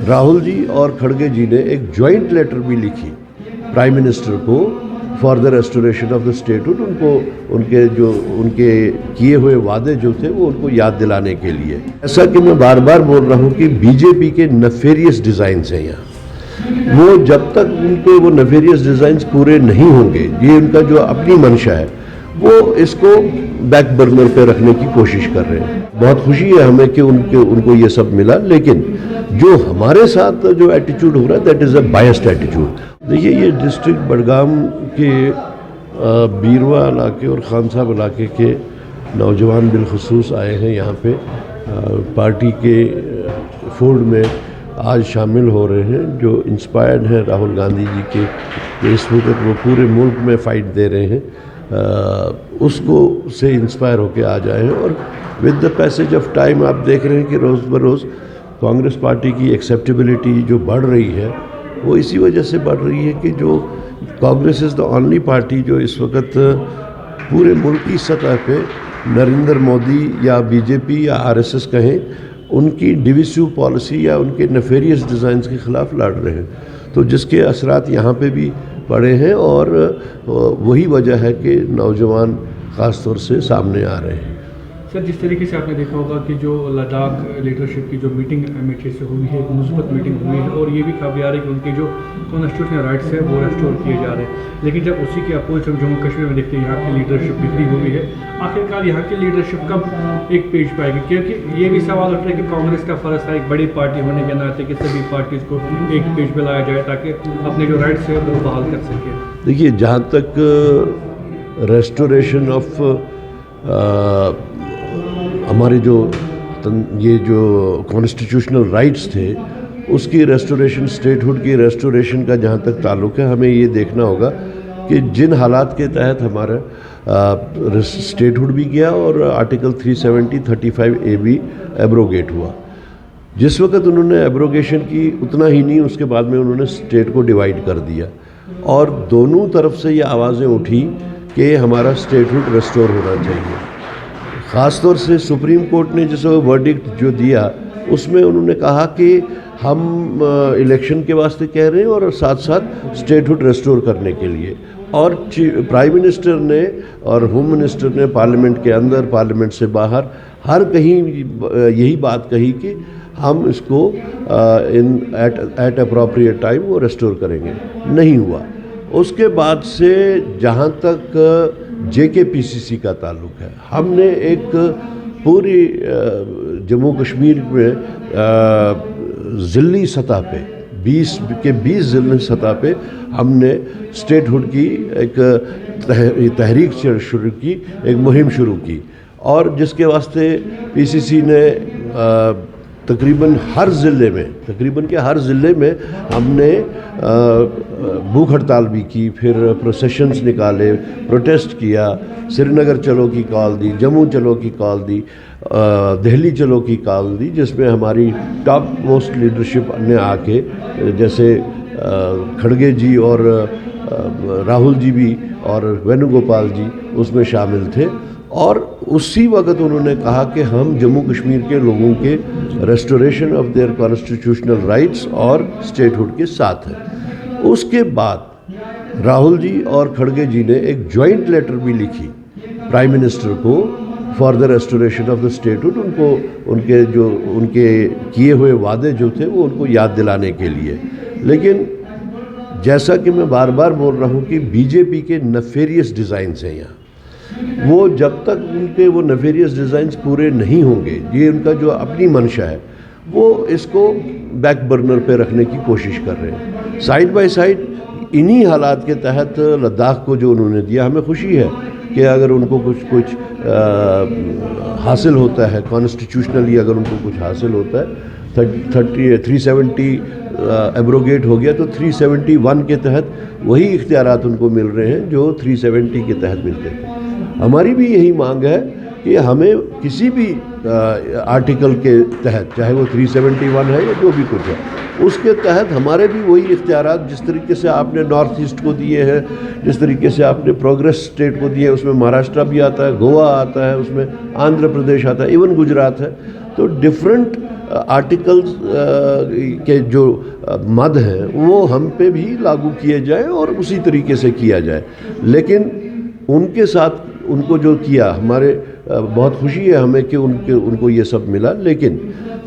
راہل جی اور کھڑگے جی نے ایک جوائنٹ لیٹر بھی لکھی پرائم منسٹر کو for the restoration of the statehood, ان کے کیے ہوئے وعدے جو تھے وہ ان کو یاد دلانے کے لیے۔ ایسا کہ میں بار بار بول رہا ہوں کہ بی جے پی کے نیفیریس ڈیزائنز ہیں یہاں، وہ جب تک ان کے وہ نیفیریس ڈیزائنز پورے نہیں ہوں گے، یہ ان کا جو اپنی منشا ہے وہ اس کو بیک برنر پہ رکھنے کی کوشش کر رہے ہیں۔ بہت خوشی ہے ہمیں کہ ان کو یہ سب ملا، لیکن جو ہمارے ساتھ جو ایٹیچیوڈ ہو رہا ہے دیٹ از اے بائسڈ ایٹیچیوڈ۔ دیکھیے یہ ڈسٹرکٹ بڑگام کے بیروا علاقے اور خان صاحب علاقے کے نوجوان بالخصوص آئے ہیں یہاں پہ پارٹی کے فولڈ میں آج شامل ہو رہے ہیں، جو انسپائرڈ ہیں راہل گاندھی جی کے کہ اس وقت وہ پورے ملک میں فائٹ دے رہے ہیں، اس کو سے انسپائر ہو کے آ جائے ہیں۔ اور with the passage of time آپ دیکھ رہے ہیں کہ روز بروز کانگریس پارٹی کی ایکسیپٹیبلٹی جو بڑھ رہی ہے وہ اسی وجہ سے بڑھ رہی ہے کہ جو کانگریس از دا اونلی پارٹی جو اس وقت پورے ملکی سطح پہ نریندر مودی یا بی جے پی یا آر ایس ایس کہیں ان کی ڈویسو پالیسی یا ان کے نیفیریس ڈیزائنز کے خلاف لڑ رہے ہیں، تو جس کے اثرات یہاں پہ بھی پڑے ہیں، اور وہی وجہ ہے کہ نوجوان خاص طور سے سامنے آ رہے ہیں۔ سر، جس طریقے سے آپ نے دیکھا ہوگا کہ جو لداخ لیڈرشپ کی جو میٹنگ امیٹھی سے ہوئی ہے، ایک مثبت میٹنگ ہوئی ہے، اور یہ بھی خبر آ رہی ہے کہ ان کے جو کانسٹیٹیوشنل رائٹس ہیں وہ ریسٹور کیے جا رہے ہیں، لیکن جب اسی کے اپوزٹ ہم جموں کشمیر میں دیکھتے ہیں یہاں کی لیڈرشپ بکھری ہوئی ہے، آخرکار یہاں کی لیڈرشپ کب ایک پیش پائے گی؟ کیونکہ یہ بھی سوال اٹھ رہا ہے کہ کانگریس کا فرض تھا ایک بڑی پارٹی ہونے کے ناطے کہ سبھی پارٹیز کو ایک پیج پہ لایا جائے تاکہ اپنے جو رائٹس ہیں وہ بحال کر سکے۔ دیکھیے جہاں تک ریسٹوریشن آف ہمارے یہ جو کانسٹیٹیوشنل رائٹس تھے اس کی ریسٹوریشن، اسٹیٹہڈ کی ریسٹوریشن کا جہاں تک تعلق ہے، ہمیں یہ دیکھنا ہوگا کہ جن حالات کے تحت ہمارا اسٹیٹہڈ بھی گیا اور آرٹیکل 370 35A بھی ایبروگیٹ ہوا، جس وقت انہوں نے ایبروگیشن کی اتنا ہی نہیں، اس کے بعد میں انہوں نے اسٹیٹ کو ڈیوائیڈ کر دیا، اور دونوں طرف سے یہ آوازیں اٹھی کہ ہمارا اسٹیٹہڈ ریسٹور ہونا چاہیے۔ خاص طور سے سپریم کورٹ نے جس ورڈکٹ جو دیا اس میں انہوں نے کہا کہ ہم الیکشن کے واسطے کہہ رہے ہیں اور ساتھ ساتھ اسٹیٹہڈ ریسٹور کرنے کے لیے، اور پرائم منسٹر نے اور ہوم منسٹر نے پارلیمنٹ کے اندر پارلیمنٹ سے باہر ہر کہیں یہی بات کہی کہ ہم اس کو ایٹ اپروپریٹ ٹائم وہ ریسٹور کریں گے، نہیں ہوا۔ اس کے بعد سے جہاں تک جے کے پی سی سی کا تعلق ہے، ہم نے ایک پوری جموں کشمیر میں ضلعی سطح پہ 20 ضلعی سطح پہ ہم نے اسٹیٹہڈ کی ایک تحریک شروع کی، ایک مہم شروع کی، اور جس کے واسطے پی سی سی نے تقریباً ہر ضلع میں ہم نے بھوک ہڑتال بھی کی، پھر پروسیشنز نکالے، پروٹیسٹ کیا، سری نگر چلو کی کال دی، جموں چلو کی کال دی، دہلی چلو کی کال دی، جس میں ہماری ٹاپ موسٹ لیڈرشپ نے آ کے، جیسے کھڑگے جی اور راہل جی بھی اور وینو گوپال جی اس میں شامل تھے، اور اسی وقت انہوں نے کہا کہ ہم جموں کشمیر کے لوگوں کے restoration of their constitutional rights اور اسٹیٹہڈ کے ساتھ ہیں۔ اس کے بعد راہل جی اور کھڑگے جی نے ایک جوائنٹ لیٹر بھی لکھی پرائم منسٹر کو for the restoration of the statehood, ان کے کیے ہوئے وعدے جو تھے وہ ان کو یاد دلانے کے لیے، لیکن جیسا کہ میں بار بار بول رہا ہوں کہ بی جے پی کے نیفیریس ڈیزائنز ہیں یہاں، وہ جب تک ان کے وہ نیفیریس ڈیزائنز پورے نہیں ہوں گے، یہ ان کا جو اپنی منشا ہے وہ اس کو بیک برنر پہ رکھنے کی کوشش کر رہے ہیں۔ سائڈ بائی سائڈ انہی حالات کے تحت لداخ کو جو انہوں نے دیا، ہمیں خوشی ہے کہ اگر ان کو کچھ حاصل ہوتا ہے کانسٹیٹیوشنلی، اگر ان کو کچھ حاصل ہوتا ہے 370 ایبروگیٹ ہو گیا تو 371 کے تحت وہی اختیارات ان کو مل رہے ہیں جو 370 کے تحت ملتے تھے۔ ہماری بھی یہی مانگ ہے کہ ہمیں کسی بھی آرٹیکل کے تحت، چاہے وہ 371 ہے یا جو بھی کچھ ہے، اس کے تحت ہمارے بھی وہی اختیارات جس طریقے سے آپ نے نارتھ ایسٹ کو دیے ہیں، جس طریقے سے آپ نے پروگریس اسٹیٹ کو دیے ہیں، اس میں مہاراشٹرا بھی آتا ہے، گوا آتا ہے، اس میں آندھرا پردیش آتا ہے، ایون گجرات ہے، تو ڈفرینٹ آرٹیکلز کے جو مد ہیں وہ ہم پہ بھی لاگو کیے جائیں اور اسی طریقے سے کیا جائے. لیکن ان کے ساتھ ان کو جو کیا ہمارے بہت خوشی ہے ہمیں کہ ان کو یہ سب ملا. لیکن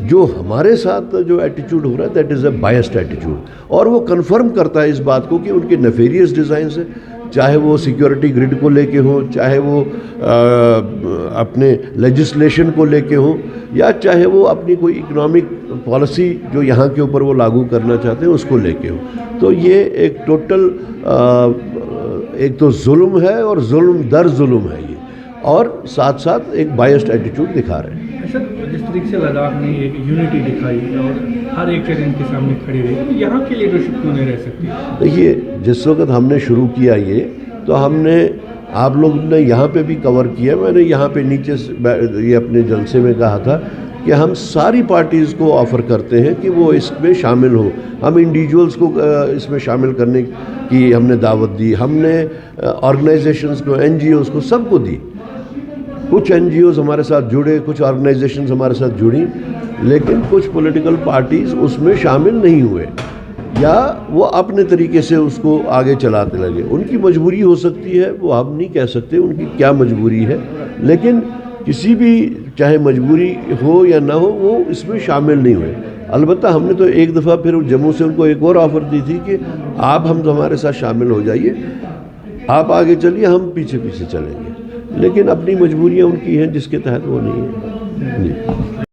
جو ہمارے ساتھ جو ایٹیچیوڈ ہو رہا ہے دیٹ از اے بائسڈ ایٹیچیوڈ, اور وہ کنفرم کرتا ہے اس بات کو کہ ان کے نیفیریس ڈیزائنس ہیں, چاہے وہ سیکیورٹی گرڈ کو لے کے ہوں, چاہے وہ اپنے لیجسلیشن کو لے کے ہوں, یا چاہے وہ اپنی کوئی اکنامک پالیسی جو یہاں کے اوپر وہ لاگو کرنا چاہتے ہیں اس کو لے کے ہوں. تو یہ ایک ٹوٹل ایک تو ظلم ہے اور ظلم در ظلم ہے یہ, اور ساتھ ساتھ ایک بائسڈ ایٹیٹیوڈ دکھا رہے ہیں. سر جس طریقے سے لداخ نے ایک یونٹی دکھائی اور ہر ایک چیز ان کے سامنے کھڑی رہی, یہاں کی لیڈرشپ کیوں نہیں رہ سکتی؟ دیکھیے جس وقت ہم نے شروع کیا یہ, تو ہم نے آپ لوگ نے یہاں پہ بھی کور کیا, میں نے یہاں پہ نیچے یہ اپنے جلسے میں کہا تھا کہ ہم ساری پارٹیز کو آفر کرتے ہیں کہ وہ اس میں شامل ہوں. ہم انڈیویجولز کو اس میں شامل کرنے کی ہم نے دعوت دی, ہم نے آرگنائزیشنز کو, این جی اوز کو, سب کو دی. کچھ این جی اوز ہمارے ساتھ جڑے, کچھ آرگنائزیشنز ہمارے ساتھ جڑیں, لیکن کچھ پولیٹیکل پارٹیز اس میں شامل نہیں ہوئے, یا وہ اپنے طریقے سے اس کو آگے چلاتے لگے. ان کی مجبوری ہو سکتی ہے, وہ ہم نہیں کہہ سکتے ان کی کیا مجبوری ہے, لیکن کسی بھی چاہے مجبوری ہو یا نہ ہو وہ اس میں شامل نہیں ہوئے. البتہ ہم نے تو ایک دفعہ پھر جموں سے ان کو ایک اور آفر دی تھی کہ آپ ہم ہمارے ساتھ شامل ہو جائیے, آپ آگے چلیے, ہم پیچھے پیچھے چلیں گے. لیکن اپنی مجبوریاں ان کی ہیں جس کے تحت وہ نہیں ہیں. جی.